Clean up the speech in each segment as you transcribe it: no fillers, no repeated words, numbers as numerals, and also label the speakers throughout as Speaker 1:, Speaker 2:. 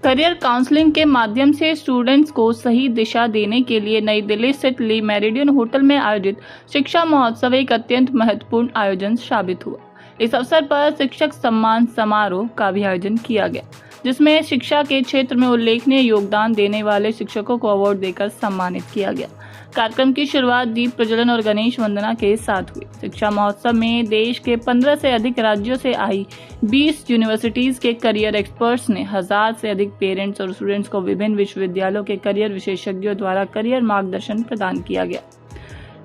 Speaker 1: Career counselling के माध्यम से स्टूडेंट्स को सही दिशा देने के लिए नई दिल्ली स्थित ली मेरिडियन होटल में आयोजित शिक्षा महोत्सव एक अत्यंत महत्वपूर्ण आयोजन साबित हुआ। इस अवसर पर शिक्षक सम्मान समारोह का भी आयोजन किया गया, जिसमें शिक्षा के क्षेत्र में उल्लेखनीय योगदान देने वाले शिक्षकों को अवार्ड देकर सम्मानित किया गया। कार्यक्रम की शुरुआत दीप प्रज्वलन और गणेश वंदना के साथ हुई। शिक्षा महोत्सव में देश के 15 से अधिक राज्यों से आई 20 यूनिवर्सिटीज के करियर एक्सपर्ट्स ने 1000 से अधिक पेरेंट्स और स्टूडेंट्स को विभिन्न विश्वविद्यालयों के करियर विशेषज्ञों द्वारा करियर मार्गदर्शन प्रदान किया गया।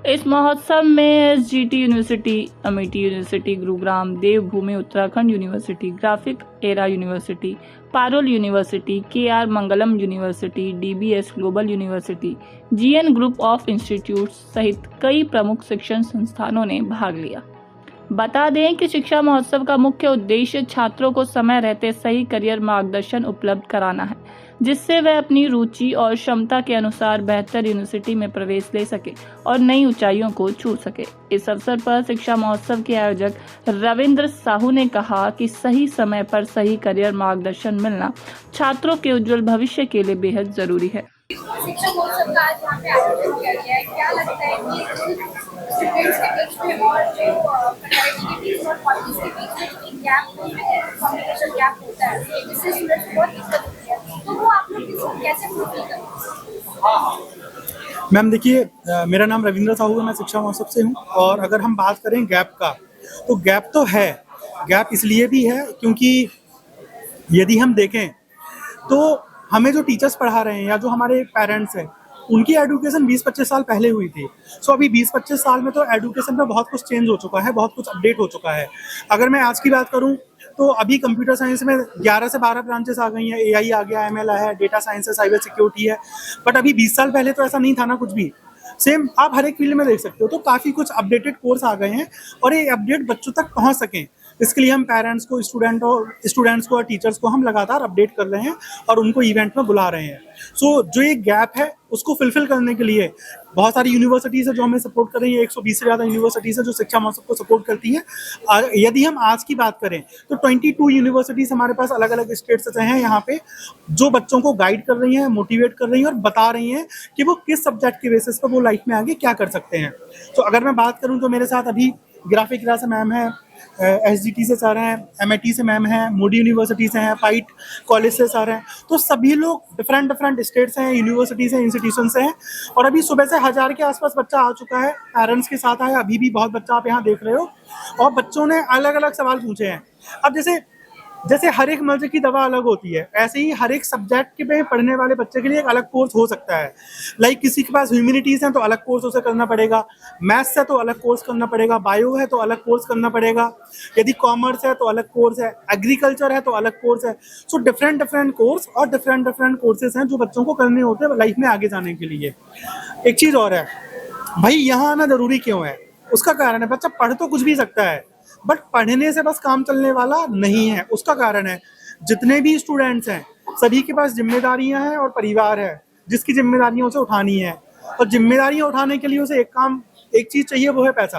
Speaker 1: इस महोत्सव में SGT University, Amethi University Gurugram, Devbhoomi Uttarakhand University, Graphic Era University, Parul University, KR Mangalam University, DBS Global University, GN Group of Institutes सहित कई प्रमुख शिक्षण संस्थानों ने भाग लिया। बता दें कि शिक्षा महोत्सव का मुख्य उद्देश्य छात्रों को समय रहते सही करियर मार्गदर्शन उपलब्ध कराना है, जिससे वह अपनी रुचि और क्षमता के अनुसार बेहतर यूनिवर्सिटी में प्रवेश ले सके और नई ऊंचाइयों को छू सके। इस अवसर पर शिक्षा महोत्सव के आयोजक रविंद्र साहू ने कहा कि सही समय पर सही करियर मार्गदर्शन मिलना छात्रों के उज्जवल भविष्य के लिए बेहद जरूरी है।
Speaker 2: शिक्षा महोत्सव का आज यहाँ पे आयोजन किया गया है। क्या लगता है कि स्टूडेंट्स के बीच में और जो फैकल्टी के बीच और कॉलेज के बीच में जो गैप कम्युनिकेशन गैप होता है, जिससे स्टूडेंट्स को बहुत दिक्कत होती है, तो वो आप लोग इसको कैसे फुलफिल करें?
Speaker 3: मैम देखिए, मेरा नाम रविंद्र साहू है, मैं शिक्षा महोत्सव से हूँ। और अगर हम बात करें गैप का, तो गैप तो है। गैप इसलिए भी है क्योंकि यदि हम देखें तो हमें जो टीचर्स पढ़ा रहे हैं या जो हमारे पेरेंट्स हैं, उनकी एजुकेशन 20-25 साल पहले हुई थी। सो अभी 20-25 साल में तो एजुकेशन में बहुत कुछ चेंज हो चुका है, बहुत कुछ अपडेट हो चुका है। अगर मैं आज की बात करूं तो अभी कंप्यूटर साइंस में 11 से 12 ब्रांचेस आ गई हैं। AI आ गया, ML है, डेटा साइंस है, साइबर सिक्योरिटी है। बट अभी 20 साल पहले तो ऐसा नहीं था ना कुछ भी। सेम आप हर एक फील्ड में देख सकते हो। तो काफ़ी कुछ अपडेटेड कोर्स आ गए हैं और ये अपडेट बच्चों तक पहुंच सकें, इसके लिए हम पेरेंट्स को, स्टूडेंट्स को और टीचर्स को हम लगातार अपडेट कर रहे हैं और उनको इवेंट में बुला रहे हैं। सो जो एक गैप है उसको फुलफिल करने के लिए बहुत सारी यूनिवर्सिटीज़ है जो हमें सपोर्ट कर रही है। 120 से ज़्यादा यूनिवर्सिटीज़ है जो शिक्षा महोत्सव को सपोर्ट करती हैं। यदि हम आज की बात करें तो 22 यूनिवर्सिटीज़ हमारे पास अलग अलग स्टेट्स से हैं यहाँ पे, जो बच्चों को गाइड कर रही हैं, मोटिवेट कर रही हैं और बता रही हैं कि वो किस सब्जेक्ट के बेसिस पर वो लाइफ में आगे क्या कर सकते हैं। तो अगर मैं बात करूँ तो मेरे साथ अभी ग्राफिक एरा से मैम है, SGT से सर हैं, MIT से मैम हैं, मोडी यूनिवर्सिटी से हैं, पाइट कॉलेज से सर हैं। तो सभी लोग डिफरेंट स्टेट्स हैं, यूनिवर्सिटी से, इंस्टीट्यूशन से हैं। और अभी सुबह से 1000 के आसपास बच्चा आ चुका है, पेरेंट्स के साथ आया। अभी भी बहुत बच्चा आप यहाँ देख रहे हो और बच्चों ने अलग अलग सवाल पूछे हैं। अब जैसे हर एक मर्ज की दवा अलग होती है, ऐसे ही हर एक सब्जेक्ट में पढ़ने वाले बच्चे के लिए एक अलग कोर्स हो सकता है। लाइक किसी के पास ह्यूमैनिटीज़ हैं तो अलग कोर्स उसे करना पड़ेगा, मैथ्स है तो अलग कोर्स करना पड़ेगा, बायो है तो अलग कोर्स करना पड़ेगा, यदि कॉमर्स है तो अलग कोर्स है, एग्रीकल्चर है तो अलग कोर्स है। सो डिफरेंट कोर्स और डिफरेंट कोर्सेज हैं जो बच्चों को करने होते हैं लाइफ में आगे जाने के लिए। एक चीज़ और है भाई, यहाँ आना ज़रूरी क्यों है? उसका कारण है, बच्चा पढ़ तो कुछ भी सकता है बट पढ़ने से बस काम चलने वाला नहीं है। उसका कारण है जितने भी स्टूडेंट्स हैं सभी के पास जिम्मेदारियां हैं और परिवार है, जिसकी जिम्मेदारियां उसे उठानी है। और जिम्मेदारियां उठाने के लिए उसे एक चीज़ चाहिए, वो है पैसा।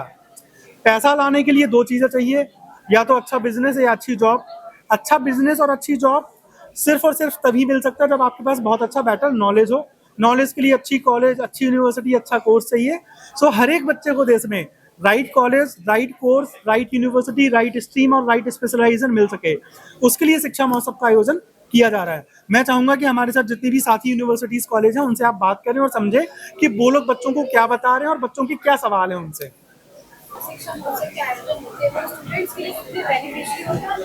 Speaker 3: पैसा लाने के लिए 2 चीज़ें चाहिए, या तो अच्छा बिजनेस या अच्छी जॉब। अच्छा बिजनेस और अच्छी जॉब सिर्फ और सिर्फ तभी मिल सकता है जब आपके पास बहुत अच्छा बेटर नॉलेज हो। नॉलेज के लिए अच्छी कॉलेज, अच्छी यूनिवर्सिटी, अच्छा कोर्स चाहिए। सो हर एक बच्चे को देश में right college, right course, right university, right stream और राइट स्पेशलाइजेशन मिल सके, उसके लिए शिक्षा महोत्सव का आयोजन किया जा रहा है। मैं चाहूंगा कि हमारे साथ जितनी भी साथी यूनिवर्सिटीज, कॉलेज हैं, उनसे आप बात करें और समझें कि वो लोग बच्चों को क्या बता रहे हैं और बच्चों के क्या सवाल हैं उनसे।
Speaker 2: शिक्षा महोत्सव के आयोजन होते हैं स्टूडेंट्स के लिए कितने बेनिफिशियल होता है,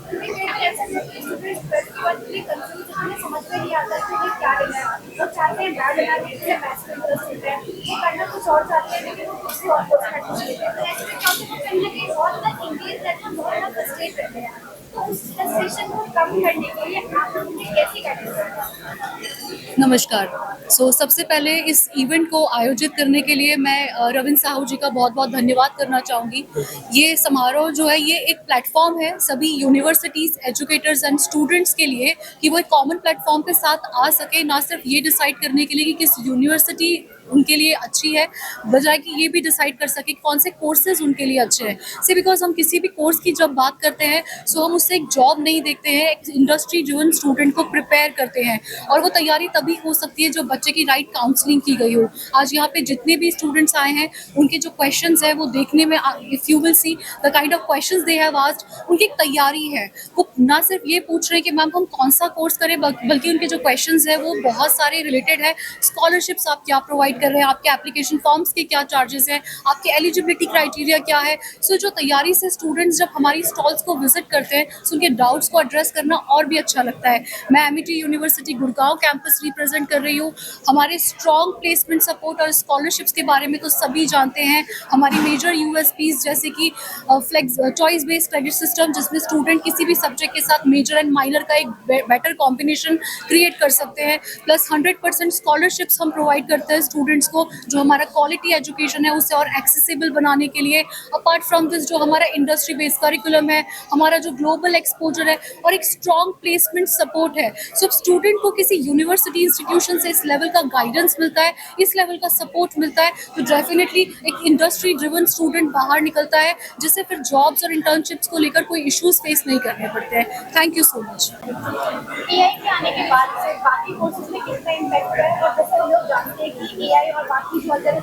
Speaker 2: क्योंकि कई बार ऐसा होता है कि स्टूडेंट्स प्रैक्टिकली कंफ्यूज होते हैं, समझ में नहीं आता कि उन्हें क्या लेना है। वो चाहते हैं बैड लेना, देखते हैं मैथ्स में इंटरेस्ट होता है, वो करना कुछ और चाहते हैं लेकिन वो किसी और कोर्स में एडमिशन लेते हैं। तो ऐसे में क्या होता है, वो कहीं ना कहीं बहुत ज़्यादा इंगेज रहते हैं, बहुत ज़्यादा फ्रस्ट्रेट रहते हैं। तो उस फ्रस्ट्रेशन को कम करने के लिए आप लोगों ने कैसी गाइडेंस?
Speaker 4: नमस्कार। सबसे पहले इस इवेंट को आयोजित करने के लिए मैं रविंद्र साहू जी का बहुत बहुत धन्यवाद करना चाहूँगी। ये समारोह जो है ये एक प्लेटफॉर्म है सभी यूनिवर्सिटीज़, एजुकेटर्स एंड स्टूडेंट्स के लिए कि वो एक कॉमन प्लेटफॉर्म पे साथ आ सके, ना सिर्फ ये डिसाइड करने के लिए कि किस यूनिवर्सिटी उनके लिए अच्छी है, बजाय कि ये भी डिसाइड कर सके कौन से कोर्सेज उनके लिए अच्छे हैं। से बिकॉज हम किसी भी कोर्स की जब बात करते हैं सो हम उससे एक जॉब नहीं देखते हैं, एक इंडस्ट्री ड्रिवन स्टूडेंट को प्रिपेयर करते हैं, और वो तैयारी तभी हो सकती है जब बच्चे की राइट काउंसलिंग की गई हो। आज यहाँ पे जितने भी स्टूडेंट्स आए हैं उनके जो क्वेश्चंस है वो देखने में, if you will see the kind of questions they have asked, उनकी एक तैयारी है। वो ना सिर्फ ये पूछ रहे हैं कि मैम हम कौन सा कोर्स करें, बल्कि उनके जो क्वेश्चंस है वो बहुत सारे रिलेटेड है। स्कॉलरशिप्स आप क्या प्रोवाइड कर रहे हैं, आपके एप्लीकेशन फॉर्म्स के क्या चार्जेस हैं, आपके एलिजिबिलिटी क्राइटेरिया क्या है। सो जो तैयारी से स्टूडेंट्स जब हमारी स्टॉल्स को विजिट करते हैं सो उनके डाउट्स को एड्रेस करना और भी अच्छा लगता है। मैं Amity university Gurgaon campus represent कर रही हूँ। हमारे स्ट्रॉन्ग प्लेसमेंट सपोर्ट और स्कॉलरशिप्स के बारे में तो सभी जानते हैं। हमारी मेजर यूएसपीज जैसे कि flex choice based credit system, जिसमें स्टूडेंट किसी भी सब्जेक्ट के साथ मेजर एंड माइनर का एक बेटर कॉम्बिनेशन क्रिएट कर सकते हैं, प्लस 100% स्कॉलरशिप्स हम प्रोवाइड करते हैं स्टूडेंट्स को, जो हमारा क्वालिटी एजुकेशन है उसे और एक्सेसिबल बनाने के लिए। अपार्ट फ्रॉम दिस जो हमारा इंडस्ट्री बेस्ड करिकुलम है, हमारा जो ग्लोबल एक्सपोजर है और एक स्ट्रॉन्ग प्लेसमेंट सपोर्ट है। सो स्टूडेंट को किसी यूनिवर्सिटी इंस्टीट्यूशन से इस लेवल का गाइडेंस मिलता है, इस लेवल का सपोर्ट मिलता है, तो डेफिनेटली एक इंडस्ट्री ड्रिवन स्टूडेंट बाहर निकलता है, जिससे फिर जॉब्स और इंटर्नशिप्स को लेकर कोई इश्यूज फेस नहीं करने पड़ते हैं। Thank you so much.
Speaker 2: AI के आने के बाद से बाकी कोर्सेज में कितना इम्पैक्ट हुआ है, और जैसे हम लोग जानते हैं कि एआई और बाकी जो अदर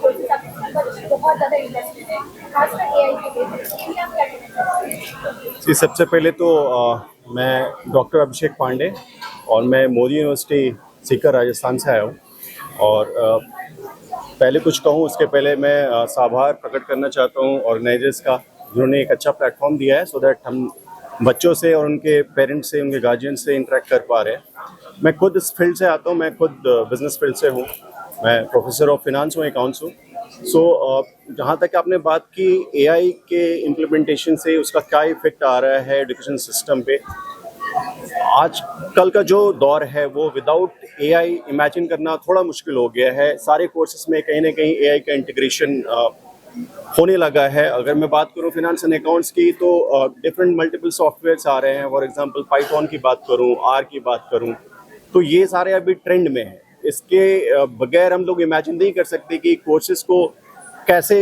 Speaker 2: कोर्सेज बहुत ज़्यादा इंटरेस्टेड है, खासकर एआई के लिए आप क्या कहना चाहते हैं?
Speaker 5: जी, सबसे पहले तो मैं डॉक्टर अभिषेक पांडे और मैं मोदी यूनिवर्सिटी सीकर राजस्थान से आया हूँ। और पहले कुछ कहूँ उसके पहले मैं आभार प्रकट करना चाहता हूँ ऑर्गेनाइजर्स का, जिन्होंने एक अच्छा प्लेटफॉर्म दिया है सो दैट हम बच्चों से और उनके पेरेंट्स से, उनके गार्जियन से इंटरेक्ट कर पा रहे हैं। मैं खुद इस फील्ड से आता हूँ, मैं खुद बिजनेस फील्ड से हूँ, मैं प्रोफेसर ऑफ फिनांस हूँ, अकाउंट्स हूँ। सो जहाँ तक आपने बात की एआई के इम्प्लीमेंटेशन से उसका क्या इफेक्ट आ रहा है एजुकेशन सिस्टम पे, आज कल का जो दौर है वो विदाउट एआई इमेजिन करना थोड़ा मुश्किल हो गया है। सारे कोर्सेज में कहीं ना कहीं एआई का इंटीग्रेशन होने लगा है। अगर मैं बात करूं फिनांस एंड अकाउंट्स की तो डिफरेंट मल्टीपल सॉफ्टवेयर्स आ रहे हैं। फॉर एग्जांपल पाइथन की बात करूं, आर की बात करूं, तो ये सारे अभी ट्रेंड में है। इसके बगैर हम लोग इमेजिन नहीं कर सकते कि कोर्सेज को कैसे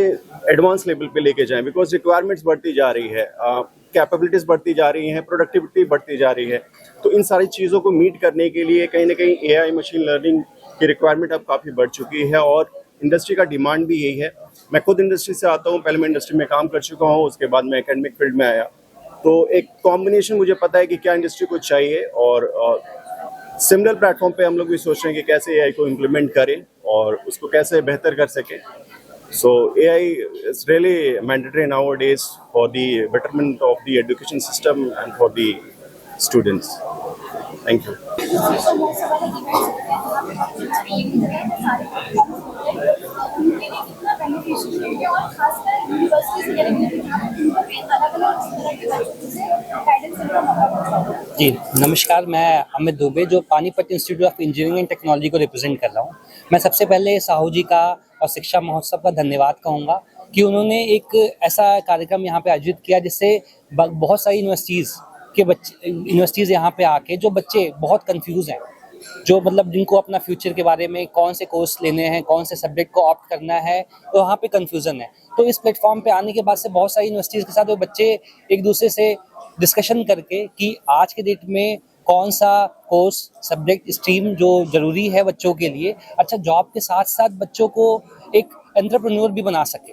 Speaker 5: एडवांस लेवल पे लेके जाएं, बिकॉज रिक्वायरमेंट्स बढ़ती जा रही है, कैपेबिलिटीज़ बढ़ती जा रही हैं, प्रोडक्टिविटी बढ़ती जा रही है। तो इन सारी चीज़ों को मीट करने के लिए कहीं ना कहीं एआई मशीन लर्निंग की रिक्वायरमेंट अब काफ़ी बढ़ चुकी है और इंडस्ट्री का डिमांड भी यही है। मैं खुद इंडस्ट्री से आता हूँ, पहले मैं इंडस्ट्री में काम कर चुका हूँ, उसके बाद मैं एकेडमिक फील्ड में आया, तो एक कॉम्बिनेशन मुझे पता है कि क्या इंडस्ट्री को चाहिए। और सिमिलर प्लेटफॉर्म पे हम लोग भी सोच रहे हैं कि कैसे एआई को इम्प्लीमेंट करें और उसको कैसे बेहतर कर सकें। So AI is really mandatory nowadays for the betterment of the education system and for the students. Thank you.
Speaker 2: तो बहुत सारे इवेंट्स होते हैं जहाँ पे बच्चे एक ही जगह पे सारे प्लेटफॉर्म्स होते हैं, उनके लिए कितना बेनिफिशियल है, और खासकर यूनिवर्सिटीज वगैरह के लिए जहाँ पे उनको भी अलग-अलग तरह के बच्चों से गाइडेंस का मौका मिलता है।
Speaker 6: जी नमस्कार, मैं अमित दुबे जो Panipat institute of engineering and technology को रिप्रेजेंट कर रहा हूँ। मैं सबसे पहले साहू जी का और शिक्षा महोत्सव का धन्यवाद कहूँगा कि उन्होंने एक ऐसा कार्यक्रम यहाँ पे आयोजित किया जिससे बहुत सारी यूनिवर्सिटीज़ यहाँ पे आके जो बच्चे बहुत कंफ्यूज हैं, जो मतलब जिनको अपना फ्यूचर के बारे में कौन से कोर्स लेने हैं, कौन से सब्जेक्ट को ऑप्ट करना है, तो वहाँ पे कंफ्यूजन है। तो इस प्लेटफॉर्म पे आने के बाद से बहुत सारी यूनिवर्सिटीज़ के साथ वो बच्चे एक दूसरे से डिस्कशन करके कि आज के डेट में कौन सा कोर्स, सब्जेक्ट, स्ट्रीम जो ज़रूरी है बच्चों के लिए, अच्छा जॉब के साथ साथ बच्चों को एक एंटरप्रेन्योर भी बना सके।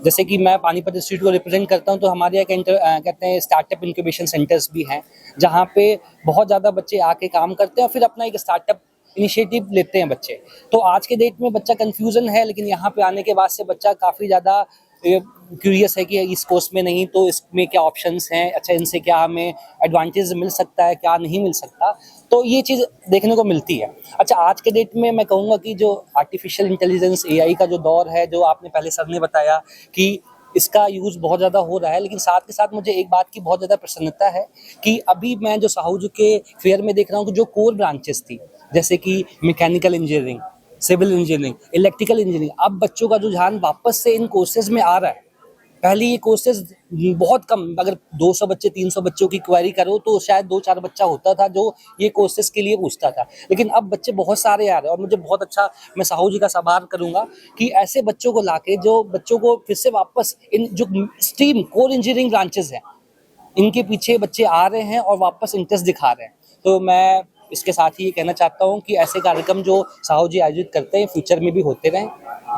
Speaker 6: जैसे कि मैं पानीपत इंस्टीट्यूट को रिप्रेजेंट करता हूं, तो हमारे यहाँ कहते हैं स्टार्टअप इंक्यूबेशन सेंटर्स भी हैं, जहां पे बहुत ज़्यादा बच्चे आके काम करते हैं और फिर अपना एक स्टार्टअप इनिशिएटिव लेते हैं बच्चे। तो आज के डेट में बच्चा कन्फ्यूज़न है, लेकिन यहाँ पे आने के बाद से बच्चा काफ़ी ज़्यादा क्यूरियस है कि इस कोर्स में नहीं तो इसमें क्या ऑप्शंस हैं, अच्छा इनसे क्या हमें एडवांटेज मिल सकता है, क्या नहीं मिल सकता, तो ये चीज़ देखने को मिलती है। अच्छा आज के डेट में मैं कहूँगा कि जो आर्टिफिशियल इंटेलिजेंस एआई का जो दौर है, जो आपने पहले सर ने बताया कि इसका यूज़ बहुत ज़्यादा हो रहा है, लेकिन साथ के साथ मुझे एक बात की बहुत ज़्यादा प्रसन्नता है कि अभी मैं जो साहू जी के फेयर में देख रहा हूँ कि जो कोर ब्रांचेस थी जैसे कि mechanical engineering, civil engineering, electrical engineering, अब बच्चों का जो ध्यान वापस से इन कोर्सेज में आ रहा है। पहले ये कोर्सेज बहुत कम, अगर 200 बच्चे 300 बच्चों की क्वेरी करो तो शायद 2-4 बच्चा होता था जो ये कोर्सेज के लिए पूछता था, लेकिन अब बच्चे बहुत सारे आ रहे हैं। और मुझे बहुत अच्छा, मैं साहू जी का आभार करूंगा कि ऐसे बच्चों को लाके जो बच्चों को फिर से वापस इन जो स्ट्रीम कोर इंजीनियरिंग ब्रांचेस हैं इनके पीछे बच्चे आ रहे हैं और वापस इंटरेस्ट दिखा रहे हैं। तो मैं इसके साथ ही ये कहना चाहता हूँ कि ऐसे कार्यक्रम जो साहू जी आयोजित करते हैं फ्यूचर में भी होते रहें।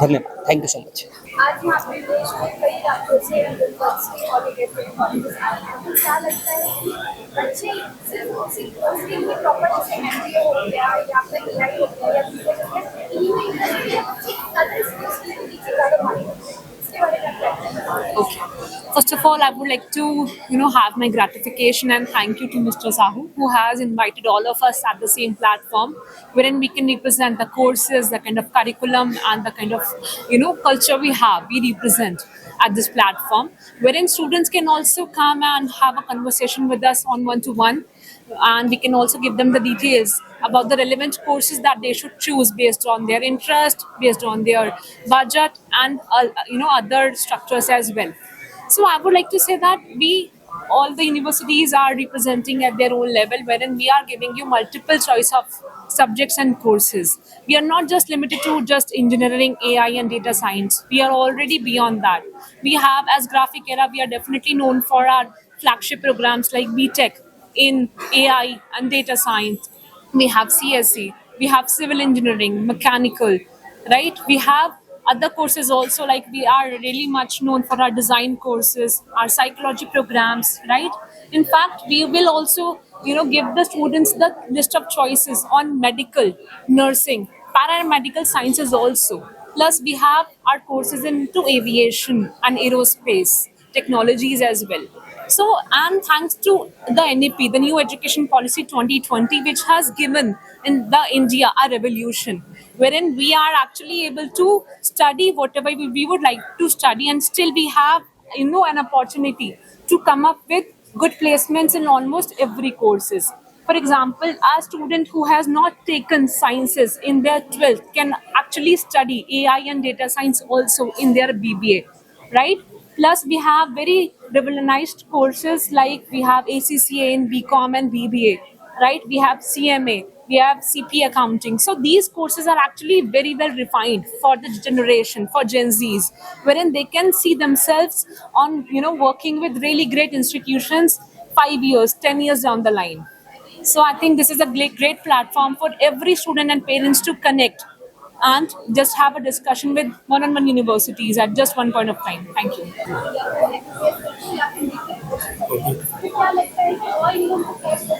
Speaker 6: धन्यवाद, थैंक यू सो मच।
Speaker 2: आज यहाँ पे देश में कई राज्यों से यूनिवर्सिटी कॉलेजेस कॉलेजेस आ रहे हैं। तो क्या लगता है कि बच्चे सिर्फ उसी कोर्स के लिए प्रॉपर जैसे MBA हो गया या फिर AI हो गया या BTech हो गया, इन्हीं में इंटरेस्ट है बच्चे अदर स्किल्स के पीछे ज़्यादा भाग लेते हैं। इसके बारे में क्या कहते हैं?
Speaker 7: Okay. First of all, I would like to, have my gratification and thank you to Mr. Sahu, who has invited all of us at the same platform, wherein we can represent the courses, the kind of curriculum, and the kind of, culture we have. We represent at this platform, wherein students can also come and have a conversation with us on one-to-one, and we can also give them the details about the relevant courses that they should choose based on their interest, based on their budget, and other structures as well. So I would like to say that all the universities are representing at their own level, wherein we are giving you multiple choice of subjects and courses. We are not just limited to just engineering, AI, and data science. We are already beyond that. We have, as Graphic Era, we are definitely known for our flagship programs like BTech in AI and data science. We have CSE, we have civil engineering, mechanical, right? We have other courses also, like we are really much known for our design courses, our psychology programs, right? In fact, we will also, give the students the list of choices on medical, nursing, paramedical sciences also. Plus, we have our courses into aviation and aerospace technologies as well. So, and thanks to the NEP, the New Education Policy 2020, which has given in the India a revolution, wherein we are actually able to study whatever we would like to study, and still we have, an opportunity to come up with good placements in almost every courses. For example, a student who has not taken sciences in their 12th can actually study AI and data science also in their BBA, right? Plus, we have very revolutionized courses like we have ACCA in BCom and BBA, right? We have CMA, we have CP accounting. So these courses are actually very well refined for the generation, for Gen Zs, wherein they can see themselves on, working with really great institutions 5 years, 10 years down the line. So I think this is a great platform for every student and parents to connect and just have a discussion with one-on-one universities at just one point of time. Thank you.
Speaker 2: क्या लगता है कि और इन लोगों को कैसे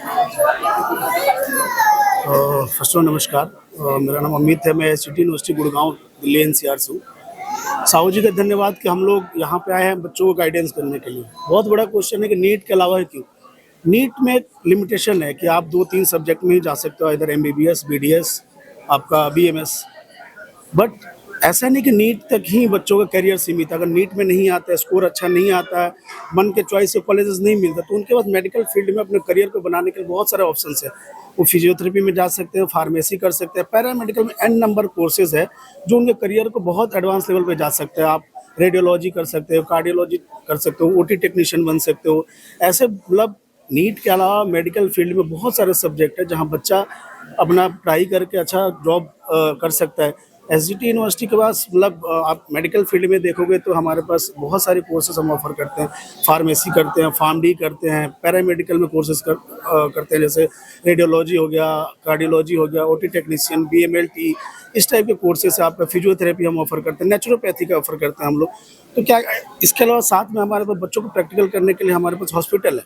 Speaker 8: first of नमस्कार, मेरा नाम अमित है। मैं city university Gurgaon Delhi NCR से हूँ। साहू जी का धन्यवाद कि हम लोग यहाँ पे आए हैं बच्चों को गाइडेंस करने के लिए। बहुत बड़ा क्वेश्चन है कि नीट के अलावा है क्यों। नीट में एक लिमिटेशन है कि आप 2-3 सब्जेक्ट में ही जा सकते हो, इधर MBBS, BDS, आपका BMS। बट ऐसा नहीं कि नीट तक ही बच्चों का करियर सीमित है। अगर नीट में नहीं आता है, स्कोर अच्छा नहीं आता है, मन के चॉइस से कॉलेजेस नहीं मिलता, तो उनके पास मेडिकल फील्ड में अपने करियर को बनाने के लिए बहुत सारे ऑप्शंस है। वो फिजियोथेरेपी में जा सकते हैं, फार्मेसी कर सकते हैं, पैरामेडिकल में n नंबर कोर्सेज है जो उनके करियर को बहुत एडवांस लेवल पे जा सकते हैं। आप रेडियोलॉजी कर सकते हो, कार्डियोलॉजी कर सकते हो, OT टेक्नीशियन बन सकते हो। ऐसे मतलब नीट के अलावा मेडिकल फील्ड में बहुत सारे सब्जेक्ट है जहाँ बच्चा अपना पढ़ाई करके अच्छा जॉब कर सकता है। SGT यूनिवर्सिटी के पास मतलब आप मेडिकल फील्ड में देखोगे तो हमारे पास बहुत सारे कोर्सेज हम ऑफर करते हैं। फार्मेसी करते हैं, PharmD करते हैं, पैरामेडिकल में कोर्सेज करते हैं, जैसे रेडियोलॉजी हो गया, कार्डियोलॉजी हो गया, OT टेक्नीशियन, BMLT, इस टाइप के कोर्सेज। आपका फिजियोथेरेपी हम ऑफर करते हैं, नेचुरोपैथी का ऑफर करते हैं हम लोग। तो क्या इसके अलावा साथ में हमारे पास बच्चों को प्रैक्टिकल करने के लिए हमारे पास हॉस्पिटल है,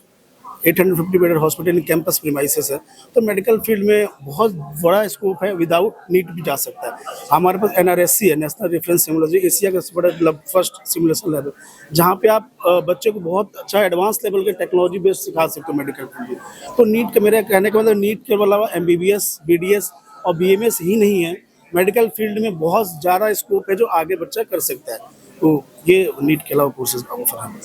Speaker 8: 850 bedded hospital in campus premises है। तो मेडिकल फील्ड में बहुत बड़ा स्कोप है, विदाउट नीट भी जा सकता है। हमारे पास NRSC है, नेशनल रेफरेंस सिमुलेशन, एशिया का बड़ा फर्स्ट सिमुलेशन लैब है, जहाँ पे आप बच्चे को बहुत अच्छा एडवांस लेवल के टेक्नोलॉजी बेस्ड सिखा सकते हो मेडिकल फील्ड में। तो नीट के मेरे कहने का मतलब नीट के अलावा MBBS, BDS और BMS ही नहीं है, मेडिकल फील्ड में बहुत ज़्यादा स्कोप है जो आगे बच्चा कर सकता है। तो ये नीट के अलावा कोर्सेज ऑफर है।